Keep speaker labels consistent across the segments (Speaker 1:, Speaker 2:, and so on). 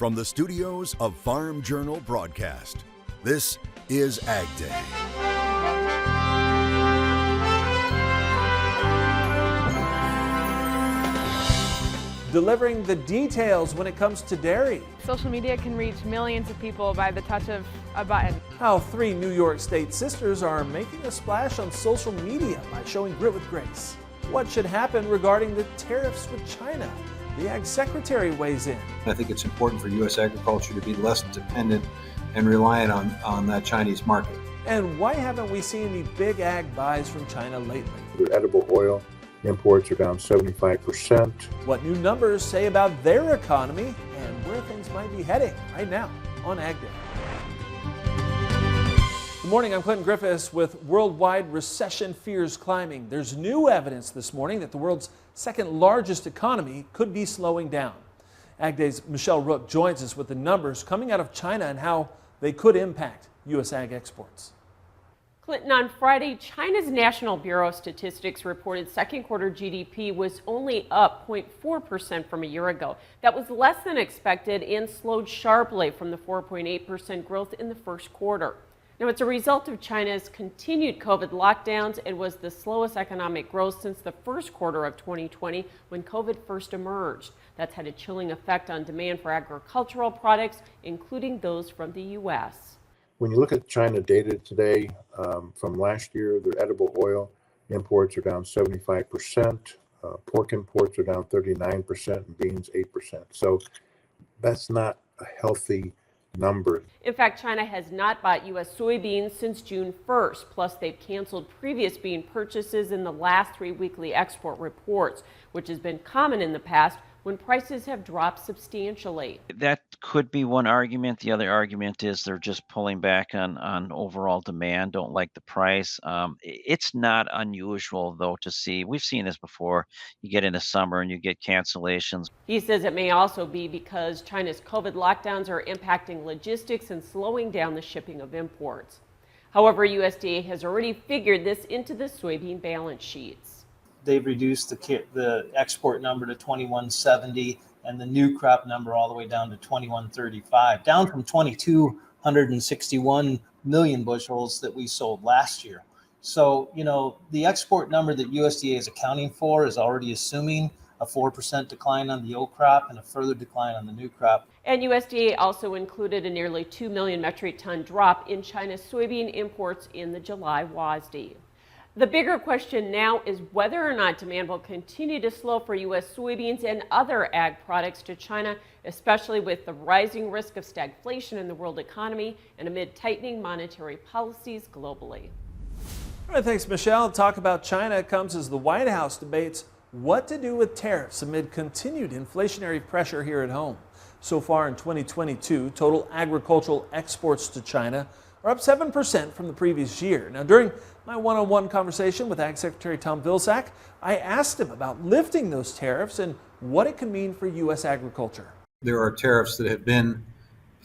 Speaker 1: From the studios of Farm Journal Broadcast, this is AgDay.
Speaker 2: Delivering the details when it comes to dairy.
Speaker 3: Social media can reach millions of people by the touch of a button.
Speaker 2: How 3 New York State sisters are making a splash on social media by showing grit with grace. What should happen regarding the tariffs with China? The Ag Secretary weighs in.
Speaker 4: I think it's important for U.S. agriculture to be less dependent and reliant on that Chinese market.
Speaker 2: And why haven't we seen any big ag buys from China lately?
Speaker 5: Their edible oil imports are down 75%.
Speaker 2: What new numbers say about their economy and where things might be heading right now on Ag Day. Good morning, I'm Clinton Griffiths with worldwide recession fears climbing. There's new evidence this morning that the world's second largest economy could be slowing down. Ag Day's Michelle Rook joins us with the numbers coming out of China and how they could impact U.S. ag exports.
Speaker 6: Clinton, on Friday, China's National Bureau of Statistics reported second quarter GDP was only up 0.4% from a year ago. That was less than expected and slowed sharply from the 4.8% growth in the first quarter. Now, it's a result of China's continued COVID lockdowns and was the slowest economic growth since the first quarter of 2020 when COVID first emerged. That's had a chilling effect on demand for agricultural products, including those from the U.S.
Speaker 5: When you look at China data today from last year, their edible oil imports are down 75%, pork imports are down 39%, and beans 8%. So that's not a healthy number.
Speaker 6: In fact, China has not bought U.S. soybeans since June 1st. Plus, they've canceled previous bean purchases in the last 3 weekly export reports, which has been common in the past when prices have dropped substantially.
Speaker 7: That could be one argument. The other argument is they're just pulling back on overall demand, don't like the price. It's not unusual, though, to see. We've seen this before. You get into summer and you get cancellations.
Speaker 6: He says it may also be because China's COVID lockdowns are impacting logistics and slowing down the shipping of imports. However, USDA has already figured this into the soybean balance sheets.
Speaker 8: They've reduced the export number to 2170 and the new crop number all the way down to 2135, down from 2261 million bushels that we sold last year. So, the export number that USDA is accounting for is already assuming a 4% decline on the old crop and a further decline on the new crop.
Speaker 6: And USDA also included a nearly 2 million metric ton drop in China's soybean imports in the July WASDE. The bigger question now is whether or not demand will continue to slow for U.S. soybeans and other ag products to China, especially with the rising risk of stagflation in the world economy and amid tightening monetary policies globally.
Speaker 2: All right, thanks, Michelle. Talk about China comes as the White House debates what to do with tariffs amid continued inflationary pressure here at home. So far in 2022, total agricultural exports to China are up 7% from the previous year. Now, during my one-on-one conversation with Ag Secretary Tom Vilsack, I asked him about lifting those tariffs and what it could mean for U.S. agriculture.
Speaker 4: There are tariffs that have been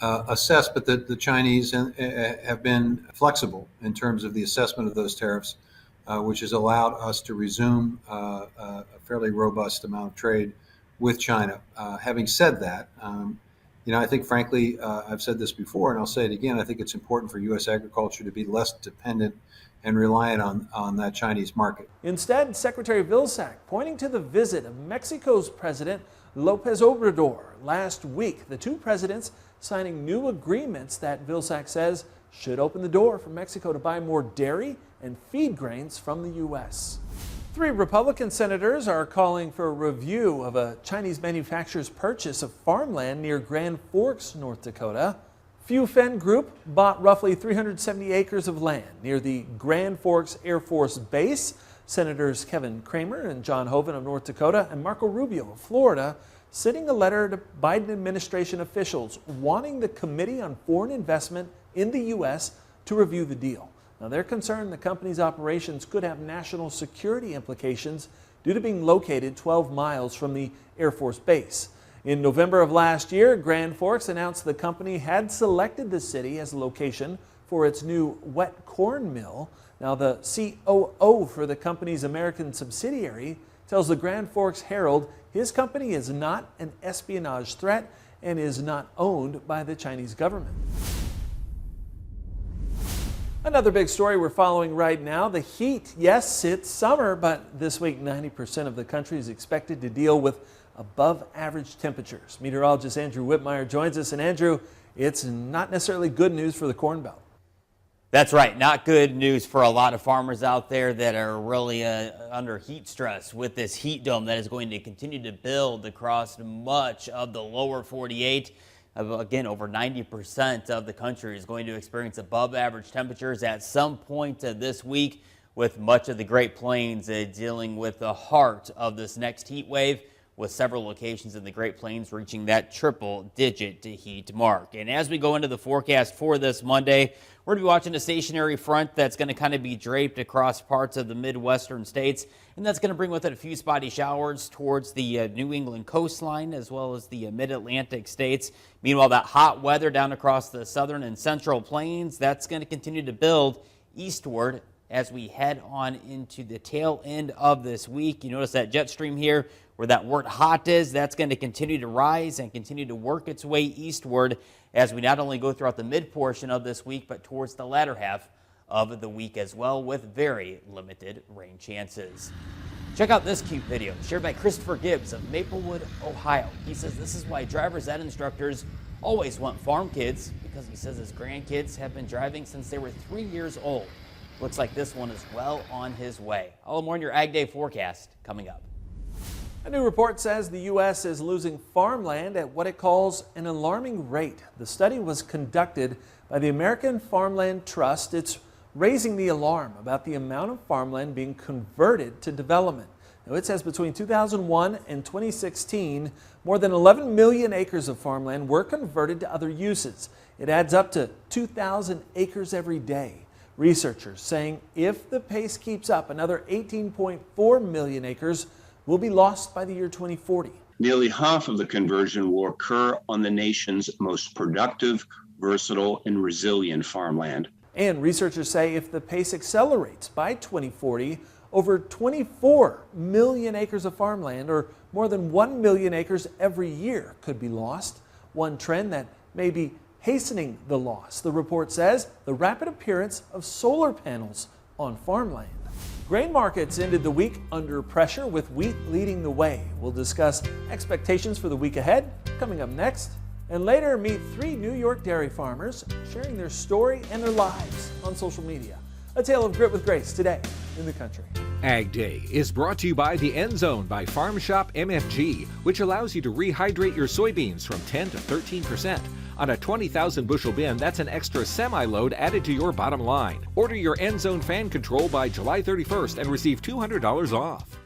Speaker 4: assessed, but the Chinese have been flexible in terms of the assessment of those tariffs, which has allowed us to resume a fairly robust amount of trade with China. Having said that, I think, frankly, I've said this before, and I'll say it again, I think it's important for U.S. agriculture to be less dependent and reliant on that Chinese market.
Speaker 2: Instead, Secretary Vilsack pointing to the visit of Mexico's President López Obrador last week. The two presidents signing new agreements that Vilsack says should open the door for Mexico to buy more dairy and feed grains from the U.S. 3 Republican senators are calling for a review of a Chinese manufacturer's purchase of farmland near Grand Forks, North Dakota. Phu Fen Group bought roughly 370 acres of land near the Grand Forks Air Force Base. Senators Kevin Cramer and John Hoeven of North Dakota and Marco Rubio of Florida sending a letter to Biden administration officials wanting the Committee on Foreign Investment in the U.S. to review the deal. Now, they're concerned the company's operations could have national security implications due to being located 12 miles from the Air Force Base. In November of last year, Grand Forks announced the company had selected the city as a location for its new wet corn mill. Now, the COO for the company's American subsidiary tells the Grand Forks Herald his company is not an espionage threat and is not owned by the Chinese government. Another big story we're following right now, the heat. Yes, it's summer, but this week 90% of the country is expected to deal with above average temperatures. Meteorologist Andrew Whitmire joins us. And Andrew, it's not necessarily good news for the Corn Belt.
Speaker 9: That's right. Not good news for a lot of farmers out there that are really under heat stress with this heat dome that is going to continue to build across much of the lower 48. Again, over 90% of the country is going to experience above average temperatures at some point this week, with much of the Great Plains dealing with the heart of this next heat wave, with several locations in the Great Plains reaching that triple-digit heat mark. And as we go into the forecast for this Monday, we're going to be watching a stationary front that's going to kind of be draped across parts of the Midwestern states, and that's going to bring with it a few spotty showers towards the New England coastline as well as the Mid-Atlantic states. Meanwhile, that hot weather down across the southern and central plains, that's going to continue to build eastward as we head on into the tail end of this week. You notice that jet stream here where that word hot is, that's going to continue to rise and continue to work its way eastward as we not only go throughout the mid portion of this week, but towards the latter half of the week as well, with very limited rain chances. Check out this cute video shared by Christopher Gibbs of Maplewood, Ohio. He says this is why driver's ed instructors always want farm kids, because he says his grandkids have been driving since they were 3 years old. Looks like this one is well on his way. All more in your Ag Day forecast coming up.
Speaker 2: A new report says the U.S. is losing farmland at what it calls an alarming rate. The study was conducted by the American Farmland Trust. It's raising the alarm about the amount of farmland being converted to development. Now, it says between 2001 and 2016, more than 11 million acres of farmland were converted to other uses. It adds up to 2,000 acres every day. Researchers saying if the pace keeps up, another 18.4 million acres will be lost by the year 2040.
Speaker 10: Nearly half of the conversion will occur on the nation's most productive, versatile, and resilient farmland.
Speaker 2: And researchers say if the pace accelerates by 2040, over 24 million acres of farmland, or more than 1 million acres every year, could be lost. One trend that may be hastening the loss, the report says, the rapid appearance of solar panels on farmland. Grain markets ended the week under pressure, with wheat leading the way. We'll discuss expectations for the week ahead coming up next. And later, meet 3 New York dairy farmers sharing their story and their lives on social media. A tale of grit with grace today in the country.
Speaker 11: Ag Day is brought to you by the End Zone by Farm Shop MFG, which allows you to rehydrate your soybeans from 10 to 13%. On a 20,000 bushel bin, that's an extra semi-load added to your bottom line. Order your End Zone fan control by July 31st and receive $200 off.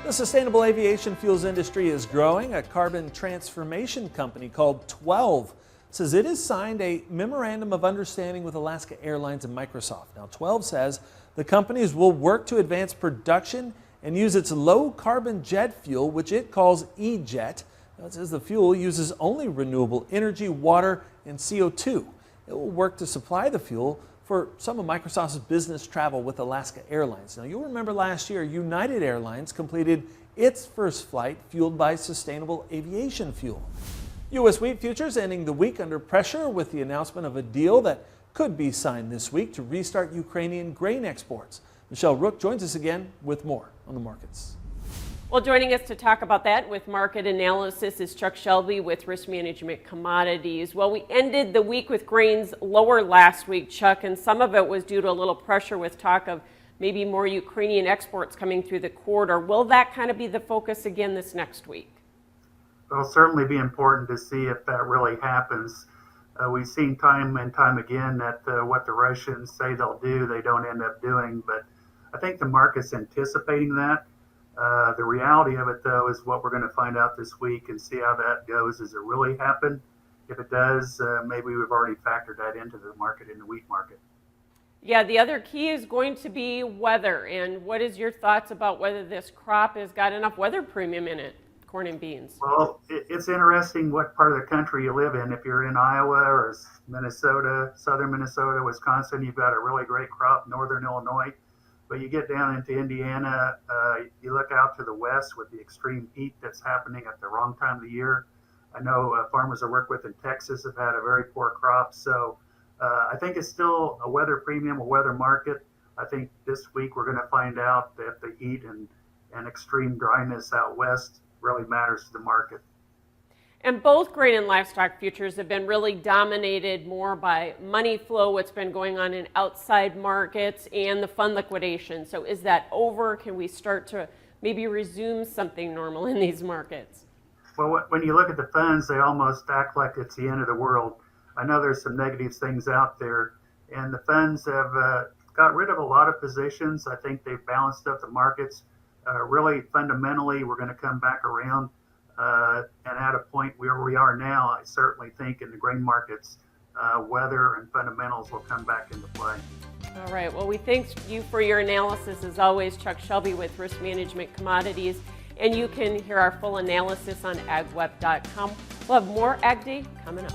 Speaker 2: The sustainable aviation fuels industry is growing. A carbon transformation company called 12 says it has signed a memorandum of understanding with Alaska Airlines and Microsoft. Now, 12 says the companies will work to advance production and use its low-carbon jet fuel, which it calls E-Jet. Now, it says the fuel uses only renewable energy, water, and CO2. It will work to supply the fuel for some of Microsoft's business travel with Alaska Airlines. Now, you'll remember last year, United Airlines completed its first flight fueled by sustainable aviation fuel. U.S. wheat futures ending the week under pressure with the announcement of a deal that could be signed this week to restart Ukrainian grain exports. Michelle Rook joins us again with more on the markets.
Speaker 6: Well, joining us to talk about that with market analysis is Chuck Shelby with Risk Management Commodities. Well, we ended the week with grains lower last week, Chuck, and some of it was due to a little pressure with talk of maybe more Ukrainian exports coming through the corridor. Will that kind of be the focus again this next week?
Speaker 12: It'll certainly be important to see if that really happens. We've seen time and time again that what the Russians say they'll do, they don't end up doing, but I think the market's anticipating that. The reality of it, though, is what we're going to find out this week and see how that goes. Does it really happen? If it does, maybe we've already factored that into the market, in the wheat market.
Speaker 6: Yeah, the other key is going to be weather. And what is your thoughts about whether this crop has got enough weather premium in it, corn and beans?
Speaker 12: Well, it's interesting what part of the country you live in. If you're in Iowa or Minnesota, southern Minnesota, Wisconsin, you've got a really great crop. Northern Illinois, But you get down into Indiana, you look out to the west with the extreme heat that's happening at the wrong time of the year. I know farmers I work with in Texas have had a very poor crop. So I think it's still a weather premium, a weather market. I think this week we're going to find out that the heat and extreme dryness out west really matters to the market.
Speaker 6: And both grain and livestock futures have been really dominated more by money flow, what's been going on in outside markets, and the fund liquidation. So is that over? Can we start to maybe resume something normal in these markets?
Speaker 12: Well, when you look at the funds, they almost act like it's the end of the world. I know there's some negative things out there, and the funds have got rid of a lot of positions. I think they've balanced up the markets. Really, fundamentally, we're going to come back around. And at a point where we are now, I certainly think in the grain markets, weather and fundamentals will come back into play.
Speaker 6: All right. Well, we thank you for your analysis, as always, Chuck Shelby with Risk Management Commodities. And you can hear our full analysis on agweb.com. We'll have more Ag Day coming up.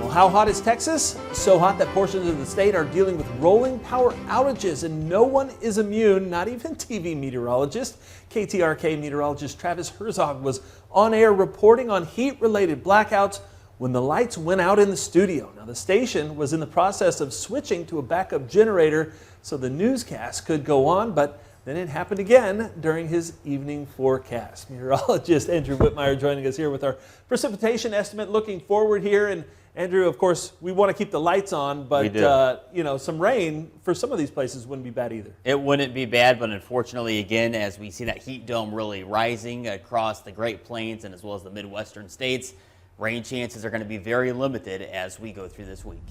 Speaker 2: How hot is Texas? So hot that portions of the state are dealing with rolling power outages, and no one is immune, not even TV meteorologist. KTRK meteorologist Travis Herzog was on air reporting on heat-related blackouts when the lights went out in the studio. Now, the station was in the process of switching to a backup generator so the newscast could go on, but then it happened again during his evening forecast. Meteorologist Andrew Whitmire joining us here with our precipitation estimate looking forward here. And Andrew, of course, we want to keep the lights on, but some rain for some of these places wouldn't be bad either.
Speaker 9: It wouldn't be bad, but unfortunately, again, as we see that heat dome really rising across the Great Plains and as well as the Midwestern states, rain chances are going to be very limited as we go through this week.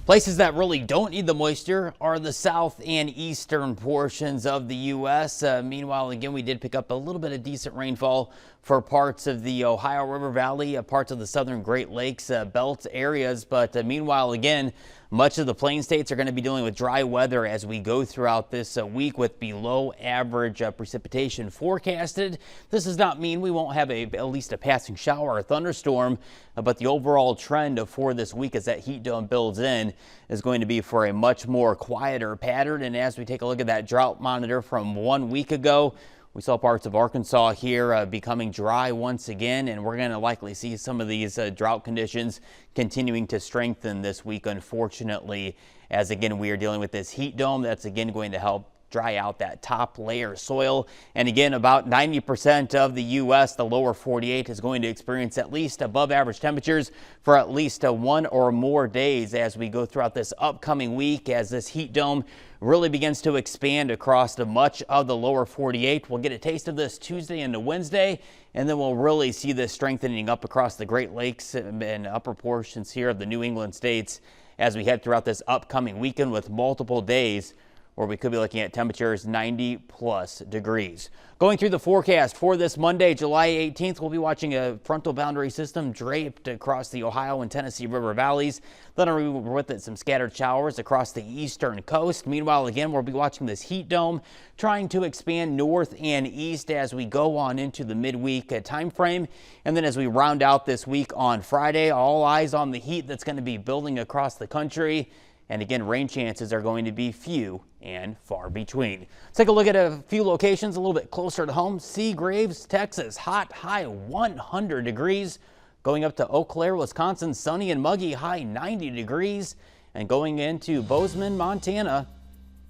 Speaker 9: Places that really don't need the moisture are the south and eastern portions of the U.S. Meanwhile, again, we did pick up a little bit of decent rainfall for parts of the Ohio River Valley, parts of the southern Great Lakes belt areas. But meanwhile, again, much of the plain states are going to be dealing with dry weather as we go throughout this week with below average precipitation forecasted. This does not mean we won't have at least a passing shower or thunderstorm, but the overall trend for this week as that heat dome builds in is going to be for a much more quieter pattern. And as we take a look at that drought monitor from 1 week ago, we saw parts of Arkansas here becoming dry once again, and we're going to likely see some of these drought conditions continuing to strengthen this week, unfortunately, as again we are dealing with this heat dome that's again going to help dry out that top layer soil. And again, about 90% of the U.S., the lower 48, is going to experience at least above average temperatures for at least 1 or more days as we go throughout this upcoming week, as this heat dome really begins to expand across much of the lower 48. We'll get a taste of this Tuesday into Wednesday, and then we'll really see this strengthening up across the Great Lakes and upper portions here of the New England states as we head throughout this upcoming weekend with multiple days where we could be looking at temperatures 90+ degrees. Going through the forecast for this Monday, July 18th, we'll be watching a frontal boundary system draped across the Ohio and Tennessee River valleys. Then with it some scattered showers across the eastern coast. Meanwhile, again, we'll be watching this heat dome trying to expand north and east as we go on into the midweek time frame. And then as we round out this week on Friday, all eyes on the heat that's going to be building across the country. And again, rain chances are going to be few and far between. Let's take a look at a few locations a little bit closer to home. Seagraves, Texas, hot, high 100 degrees. Going up to Eau Claire, Wisconsin, sunny and muggy, high 90 degrees. And going into Bozeman, Montana,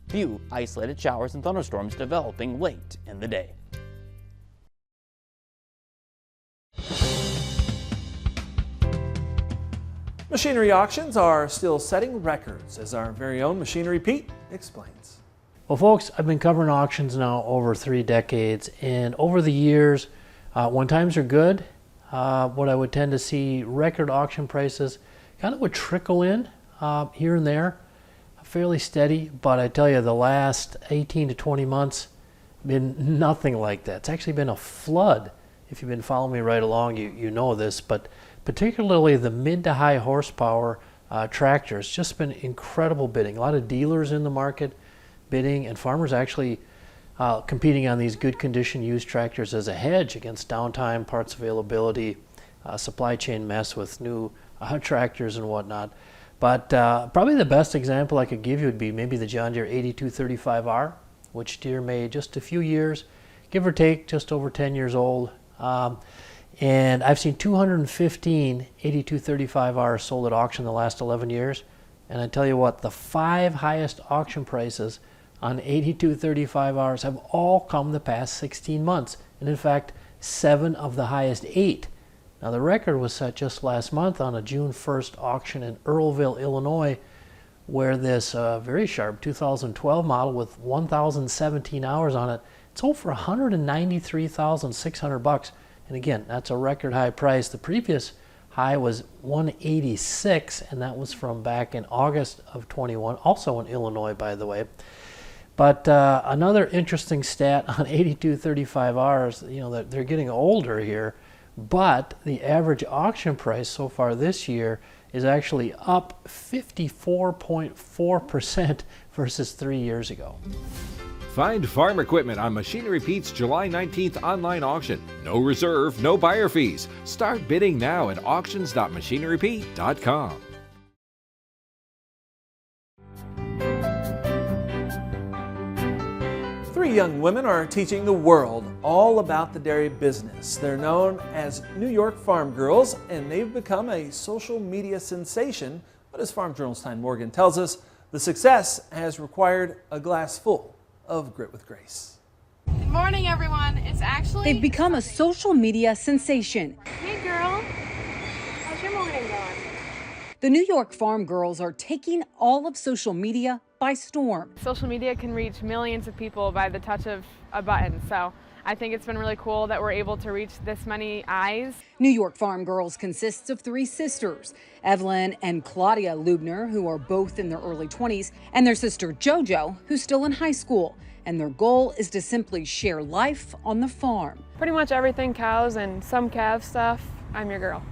Speaker 9: few isolated showers and thunderstorms developing late in the day.
Speaker 2: Machinery auctions are still setting records, as our very own Machinery Pete explains.
Speaker 13: Well, folks, I've been covering auctions now over 3 decades, and over the years, when times are good, what I would tend to see record auction prices kind of would trickle in here and there, fairly steady. But I tell you, the last 18 to 20 months been nothing like that. It's actually been a flood. If you've been following me right along, you know this, but particularly the mid to high horsepower tractors. Just been incredible bidding. A lot of dealers in the market bidding, and farmers actually competing on these good condition used tractors as a hedge against downtime, parts availability, supply chain mess with new tractors and whatnot. But probably the best example I could give you would be maybe the John Deere 8235R, which Deere made just a few years, give or take, just over 10 years old. And I've seen 215 8235Rs sold at auction the last 11 years. And I tell you what, the 5 highest auction prices on 8235Rs have all come the past 16 months. And in fact, 7 of the highest 8. Now the record was set just last month on a June 1st auction in Earlville, Illinois, where this very sharp 2012 model with 1,017 hours on it, it sold for $193,600. And again, that's a record high price. The previous high was $186, and that was from back in August of 21, also in Illinois, by the way. But another interesting stat on 8235Rs, you know, that they're getting older here, but the average auction price so far this year is actually up 54.4% versus 3 years ago.
Speaker 11: Find farm equipment on Machinery Pete's July 19th online auction. No reserve, no buyer fees. Start bidding now at auctions.machinerypete.com.
Speaker 2: Three young women are teaching the world all about the dairy business. They're known as New York Farm Girls, and they've become a social media sensation. But as Farm Journal's Tyne Morgan tells us, the success has required a glass full of grit with grace.
Speaker 3: Good morning, everyone. It's actually...
Speaker 14: They've become a social media sensation.
Speaker 3: Hey, girl. How's your morning going?
Speaker 14: The New York Farm Girls are taking all of social media by storm.
Speaker 3: Social media can reach millions of people by the touch of a button, so I think it's been really cool that we're able to reach this many eyes.
Speaker 14: New York Farm Girls consists of 3 sisters, Evelyn and Claudia Lubner, who are both in their early 20s, and their sister JoJo, who's still in high school. And their goal is to simply share life on the farm.
Speaker 3: Pretty much everything cows and some calf stuff, I'm your girl.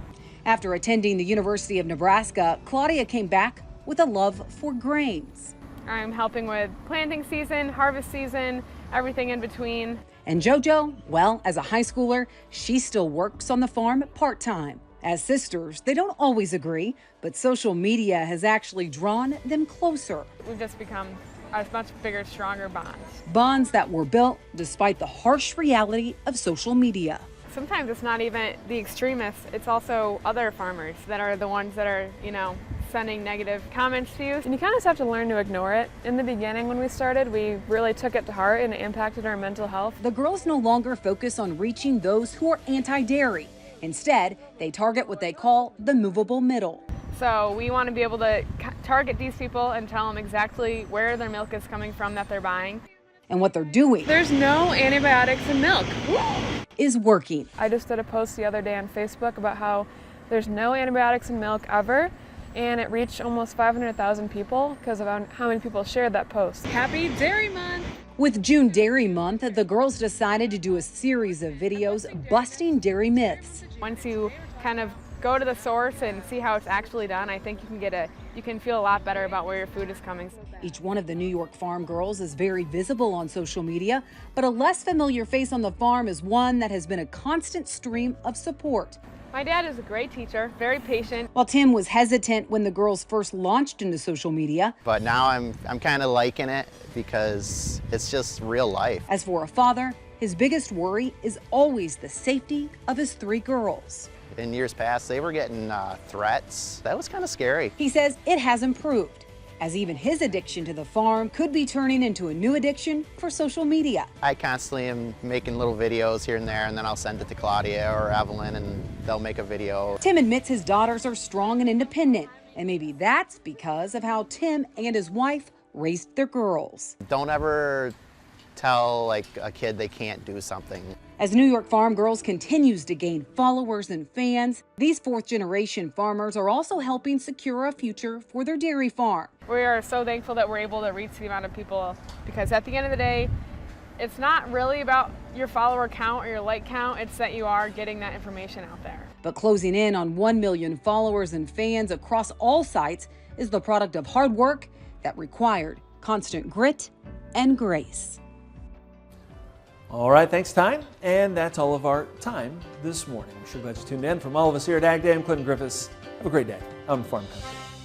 Speaker 14: After attending the University of Nebraska, Claudia came back with a love for grains.
Speaker 3: I'm helping with planting season, harvest season, everything in between.
Speaker 14: And JoJo, well, as a high schooler, she still works on the farm part-time. As sisters, they don't always agree, but social media has actually drawn them closer.
Speaker 3: We've just become a much bigger, stronger bond.
Speaker 14: Bonds that were built despite the harsh reality of social media.
Speaker 3: Sometimes it's not even the extremists, it's also other farmers that are the ones that are, you know, sending negative comments to you. And you kind of just have to learn to ignore it. In the beginning when we started, we really took it to heart and it impacted our mental health.
Speaker 14: The girls no longer focus on reaching those who are anti-dairy. Instead, they target what they call the movable middle.
Speaker 3: So we want to be able to target these people and tell them exactly where their milk is coming from that they're buying.
Speaker 14: And what they're doing.
Speaker 3: There's no antibiotics in milk.
Speaker 14: Is working.
Speaker 3: I just did a post the other day on Facebook about how there's no antibiotics in milk ever, and it reached almost 500,000 people because of how many people shared that post. Happy Dairy Month!
Speaker 14: With June Dairy Month, the girls decided to do a series of videos busting dairy myths.
Speaker 3: Once you kind of go to the source and see how it's actually done, I think you can feel a lot better about where your food is coming.
Speaker 14: Each one of the New York Farm Girls is very visible on social media, but a less familiar face on the farm is one that has been a constant stream of support.
Speaker 3: My dad is a great teacher, very patient.
Speaker 14: While Tim was hesitant when the girls first launched into social media.
Speaker 15: But now I'm kind of liking it because it's just real life.
Speaker 14: As for a father, his biggest worry is always the safety of his 3 girls.
Speaker 15: In years past, they were getting threats. That was kind of scary.
Speaker 14: He says it has improved, as even his addiction to the farm could be turning into a new addiction for social media.
Speaker 15: I constantly am making little videos here and there, and then I'll send it to Claudia or Evelyn, and they'll make a video.
Speaker 14: Tim admits his daughters are strong and independent, and maybe that's because of how Tim and his wife raised their girls.
Speaker 15: Don't ever tell like a kid they can't do something.
Speaker 14: As New York Farm Girls continues to gain followers and fans, these 4th-generation farmers are also helping secure a future for their dairy farm.
Speaker 3: We are so thankful that we're able to reach the amount of people because at the end of the day, It's not really about your follower count or your like count, it's that you are getting that information out there.
Speaker 14: But closing in on 1 million followers and fans across all sites is the product of hard work that required constant grit and grace.
Speaker 2: All right, thanks, Ty. And that's all of our time this morning. We're sure glad you tuned in. From all of us here at AgDay, I'm Clinton Griffiths. Have a great day. I'm Farm Country.